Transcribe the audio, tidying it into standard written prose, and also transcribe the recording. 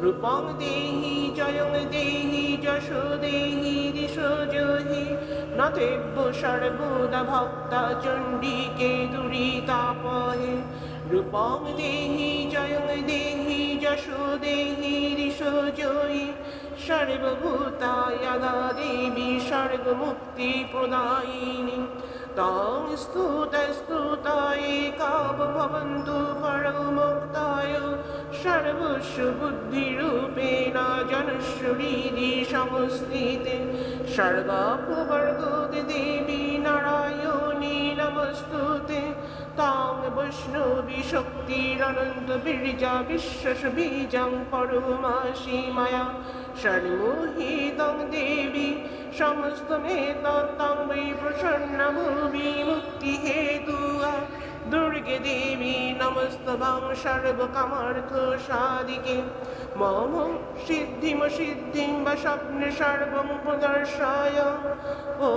রূপং দেহি জয়ং দেহি যশো দেহি দিশো জহি নতেব্য সর্বদা ভক্তা চণ্ডিকে দুরিতাপহে রূপং দেহি জয়ং দেহি যশো দেহি দিশো জহি সর্বভূতায়দা দেবী স্বর্গমুক্তি প্রদায়িনী তাং স্তুতায় কাব ভবন্তু পরমোক্তায় সর্বস্ব বুদ্ধিরূপেণ জনশ্বরীদি সংস্থিতে সর্গাপবর্গতে দেবী নারায়ণী নমস্তুতে তাং বৈষ্ণবী শক্তিরনন্ত বীর্যা বিশ্বাস বীজং পরমাসি মায়া ষণ্মোহিতং দেবী সমস্ত মেতং বৈ প্রসন্ন ভূমি মুক্তি হেতু দুর্গে দেবী নমস্তভং সর্বকামার্থ সাধিকে মম সিদ্ধিম বা স্বপ্নে সর্বং প্রদর্শয় ও